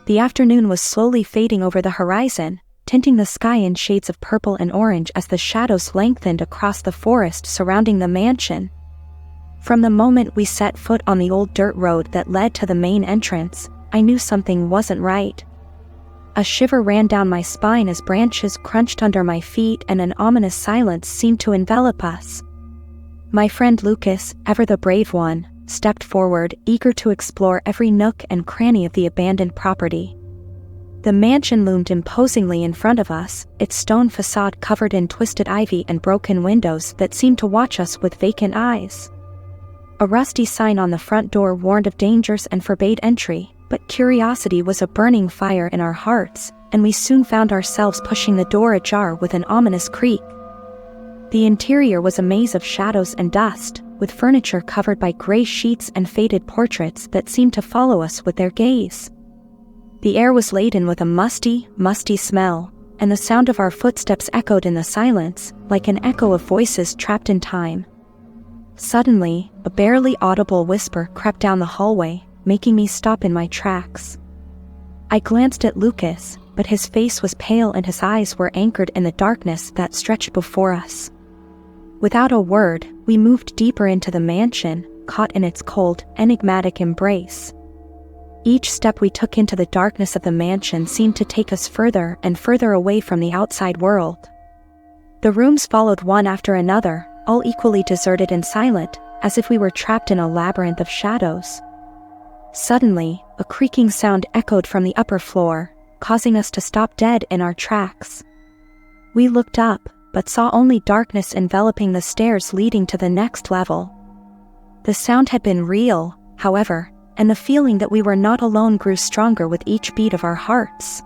The afternoon was slowly fading over the horizon, tinting the sky in shades of purple and orange as the shadows lengthened across the forest surrounding the mansion. From the moment we set foot on the old dirt road that led to the main entrance, I knew something wasn't right. A shiver ran down my spine as branches crunched under my feet and an ominous silence seemed to envelop us. My friend Lucas, ever the brave one, stepped forward, eager to explore every nook and cranny of the abandoned property. The mansion loomed imposingly in front of us, its stone facade covered in twisted ivy and broken windows that seemed to watch us with vacant eyes. A rusty sign on the front door warned of dangers and forbade entry, but curiosity was a burning fire in our hearts, and we soon found ourselves pushing the door ajar with an ominous creak. The interior was a maze of shadows and dust, with furniture covered by gray sheets and faded portraits that seemed to follow us with their gaze. The air was laden with a musty smell, and the sound of our footsteps echoed in the silence, like an echo of voices trapped in time. Suddenly, a barely audible whisper crept down the hallway, making me stop in my tracks. I glanced at Lucas, but his face was pale and his eyes were anchored in the darkness that stretched before us. Without a word, we moved deeper into the mansion, caught in its cold, enigmatic embrace. Each step we took into the darkness of the mansion seemed to take us further and further away from the outside world. The rooms followed one after another, all equally deserted and silent, as if we were trapped in a labyrinth of shadows. Suddenly, a creaking sound echoed from the upper floor, causing us to stop dead in our tracks. We looked up, but saw only darkness enveloping the stairs leading to the next level. The sound had been real, however, and the feeling that we were not alone grew stronger with each beat of our hearts.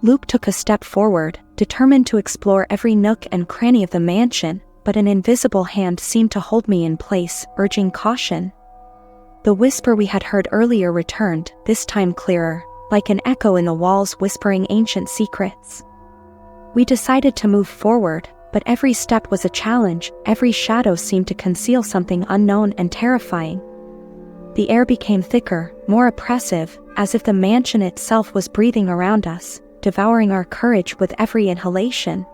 Luke took a step forward, determined to explore every nook and cranny of the mansion, but an invisible hand seemed to hold me in place, urging caution. The whisper we had heard earlier returned, this time clearer, like an echo in the walls whispering ancient secrets. We decided to move forward, but every step was a challenge, every shadow seemed to conceal something unknown and terrifying. The air became thicker, more oppressive, as if the mansion itself was breathing around us, devouring our courage with every inhalation.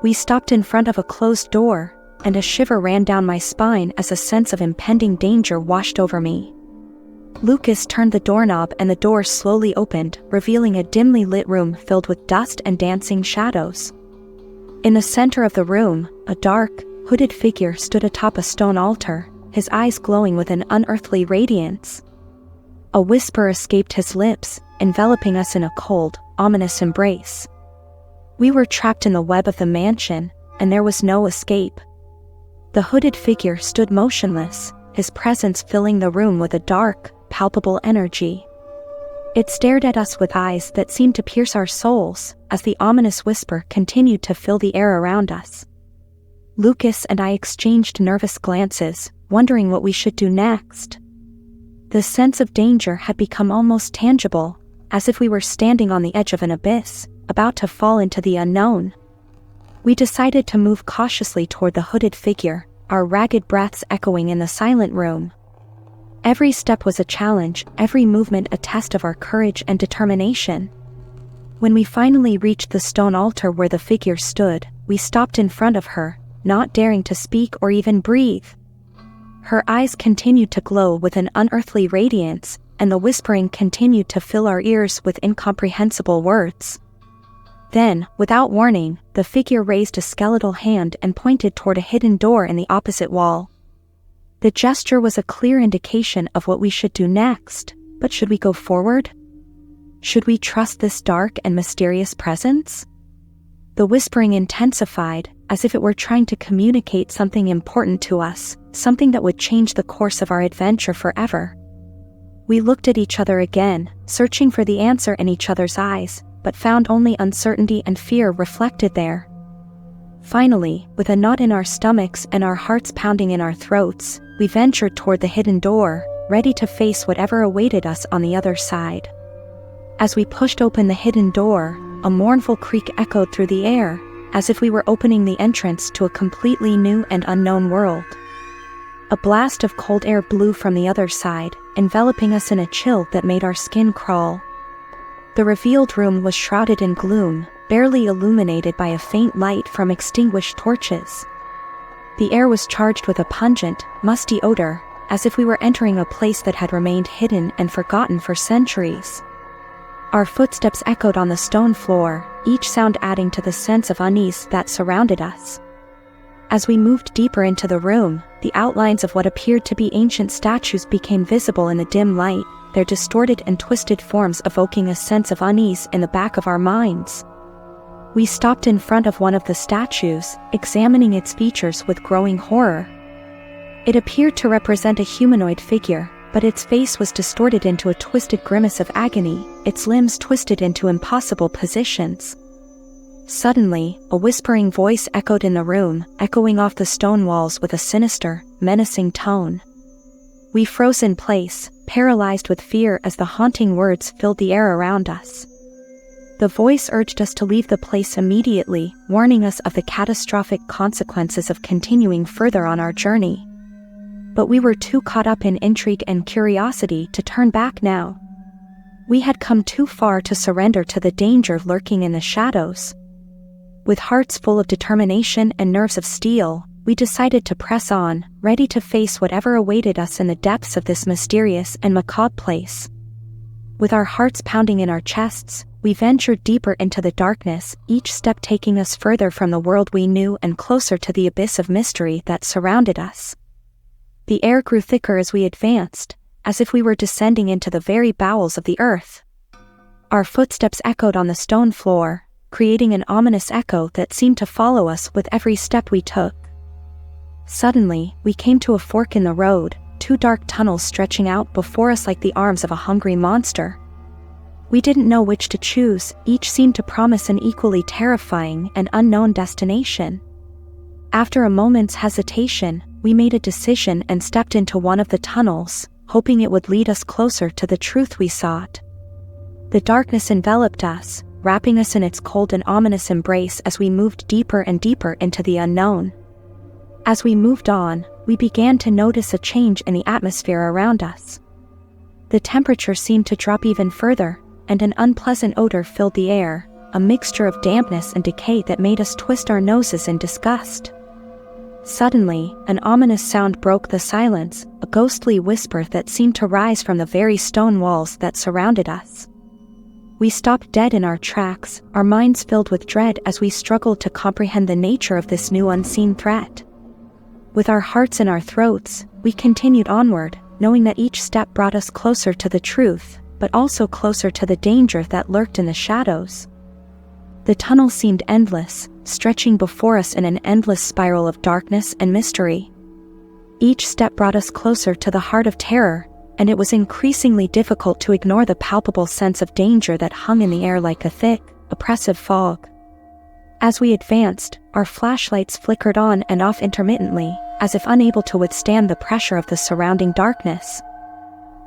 We stopped in front of a closed door, and a shiver ran down my spine as a sense of impending danger washed over me. Lucas turned the doorknob and the door slowly opened, revealing a dimly lit room filled with dust and dancing shadows. In the center of the room, a dark, hooded figure stood atop a stone altar, his eyes glowing with an unearthly radiance. A whisper escaped his lips, enveloping us in a cold, ominous embrace. We were trapped in the web of the mansion, and there was no escape. The hooded figure stood motionless, his presence filling the room with a dark, palpable energy. It stared at us with eyes that seemed to pierce our souls, as the ominous whisper continued to fill the air around us. Lucas and I exchanged nervous glances, wondering what we should do next. The sense of danger had become almost tangible, as if we were standing on the edge of an abyss, about to fall into the unknown. We decided to move cautiously toward the hooded figure, our ragged breaths echoing in the silent room. Every step was a challenge, every movement a test of our courage and determination. When we finally reached the stone altar where the figure stood, we stopped in front of her, not daring to speak or even breathe. Her eyes continued to glow with an unearthly radiance, and the whispering continued to fill our ears with incomprehensible words. Then, without warning, the figure raised a skeletal hand and pointed toward a hidden door in the opposite wall. The gesture was a clear indication of what we should do next, but should we go forward? Should we trust this dark and mysterious presence? The whispering intensified, as if it were trying to communicate something important to us, something that would change the course of our adventure forever. We looked at each other again, searching for the answer in each other's eyes, but found only uncertainty and fear reflected there. Finally, with a knot in our stomachs and our hearts pounding in our throats, we ventured toward the hidden door, ready to face whatever awaited us on the other side. As we pushed open the hidden door, a mournful creak echoed through the air, as if we were opening the entrance to a completely new and unknown world. A blast of cold air blew from the other side, enveloping us in a chill that made our skin crawl. The revealed room was shrouded in gloom, barely illuminated by a faint light from extinguished torches. The air was charged with a pungent, musty odor, as if we were entering a place that had remained hidden and forgotten for centuries. Our footsteps echoed on the stone floor, each sound adding to the sense of unease that surrounded us. As we moved deeper into the room, the outlines of what appeared to be ancient statues became visible in the dim light, their distorted and twisted forms evoking a sense of unease in the back of our minds. We stopped in front of one of the statues, examining its features with growing horror. It appeared to represent a humanoid figure, but its face was distorted into a twisted grimace of agony, its limbs twisted into impossible positions. Suddenly, a whispering voice echoed in the room, echoing off the stone walls with a sinister, menacing tone. We froze in place, paralyzed with fear as the haunting words filled the air around us. The voice urged us to leave the place immediately, warning us of the catastrophic consequences of continuing further on our journey. But we were too caught up in intrigue and curiosity to turn back now. We had come too far to surrender to the danger lurking in the shadows. With hearts full of determination and nerves of steel, we decided to press on, ready to face whatever awaited us in the depths of this mysterious and macabre place. With our hearts pounding in our chests, we ventured deeper into the darkness, each step taking us further from the world we knew and closer to the abyss of mystery that surrounded us. The air grew thicker as we advanced, as if we were descending into the very bowels of the earth. Our footsteps echoed on the stone floor, creating an ominous echo that seemed to follow us with every step we took. Suddenly, we came to a fork in the road, two dark tunnels stretching out before us like the arms of a hungry monster. We didn't know which to choose, each seemed to promise an equally terrifying and unknown destination. After a moment's hesitation, we made a decision and stepped into one of the tunnels, hoping it would lead us closer to the truth we sought. The darkness enveloped us, wrapping us in its cold and ominous embrace as we moved deeper and deeper into the unknown. As we moved on, we began to notice a change in the atmosphere around us. The temperature seemed to drop even further, and an unpleasant odor filled the air, a mixture of dampness and decay that made us twist our noses in disgust. Suddenly, an ominous sound broke the silence, a ghostly whisper that seemed to rise from the very stone walls that surrounded us. We stopped dead in our tracks, our minds filled with dread as we struggled to comprehend the nature of this new unseen threat. With our hearts in our throats, we continued onward, knowing that each step brought us closer to the truth, but also closer to the danger that lurked in the shadows. The tunnel seemed endless, stretching before us in an endless spiral of darkness and mystery. Each step brought us closer to the heart of terror, and it was increasingly difficult to ignore the palpable sense of danger that hung in the air like a thick, oppressive fog. As we advanced, our flashlights flickered on and off intermittently, as if unable to withstand the pressure of the surrounding darkness.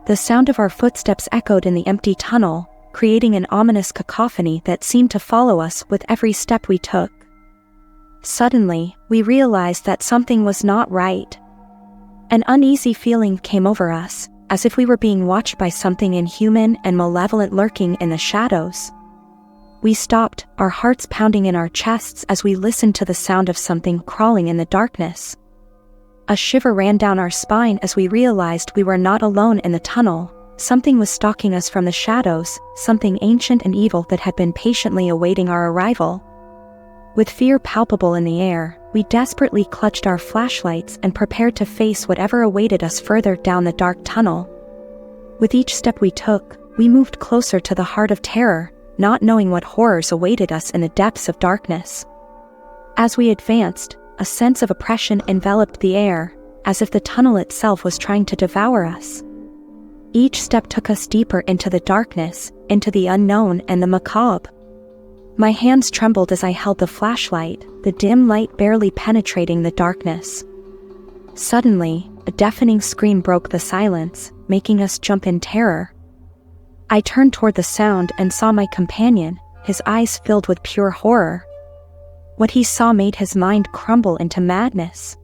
The sound of our footsteps echoed in the empty tunnel, creating an ominous cacophony that seemed to follow us with every step we took. Suddenly, we realized that something was not right. An uneasy feeling came over us, as if we were being watched by something inhuman and malevolent lurking in the shadows. We stopped, our hearts pounding in our chests as we listened to the sound of something crawling in the darkness. A shiver ran down our spine as we realized we were not alone in the tunnel. Something was stalking us from the shadows, something ancient and evil that had been patiently awaiting our arrival. With fear palpable in the air, we desperately clutched our flashlights and prepared to face whatever awaited us further down the dark tunnel. With each step we took, we moved closer to the heart of terror, not knowing what horrors awaited us in the depths of darkness. As we advanced, a sense of oppression enveloped the air, as if the tunnel itself was trying to devour us. Each step took us deeper into the darkness, into the unknown and the macabre. My hands trembled as I held the flashlight, the dim light barely penetrating the darkness. Suddenly, a deafening scream broke the silence, making us jump in terror. I turned toward the sound and saw my companion, his eyes filled with pure horror. What he saw made his mind crumble into madness.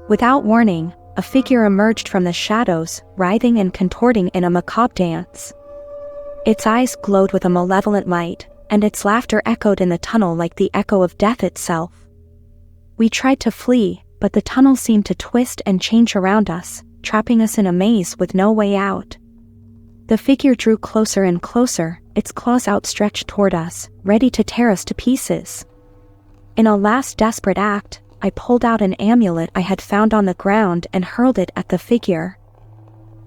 Without warning, a figure emerged from the shadows, writhing and contorting in a macabre dance. Its eyes glowed with a malevolent light, and its laughter echoed in the tunnel like the echo of death itself. We tried to flee, but the tunnel seemed to twist and change around us, trapping us in a maze with no way out. The figure drew closer and closer, its claws outstretched toward us, ready to tear us to pieces. In a last desperate act, I pulled out an amulet I had found on the ground and hurled it at the figure.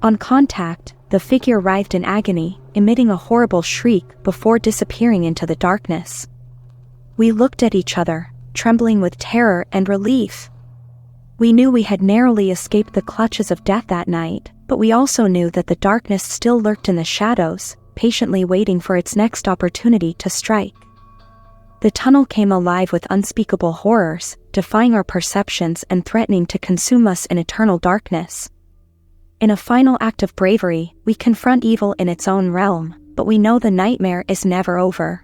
On contact, the figure writhed in agony, emitting a horrible shriek before disappearing into the darkness. We looked at each other, trembling with terror and relief. We knew we had narrowly escaped the clutches of death that night, but we also knew that the darkness still lurked in the shadows, patiently waiting for its next opportunity to strike. The tunnel came alive with unspeakable horrors, defying our perceptions and threatening to consume us in eternal darkness. In a final act of bravery, we confront evil in its own realm, but we know the nightmare is never over.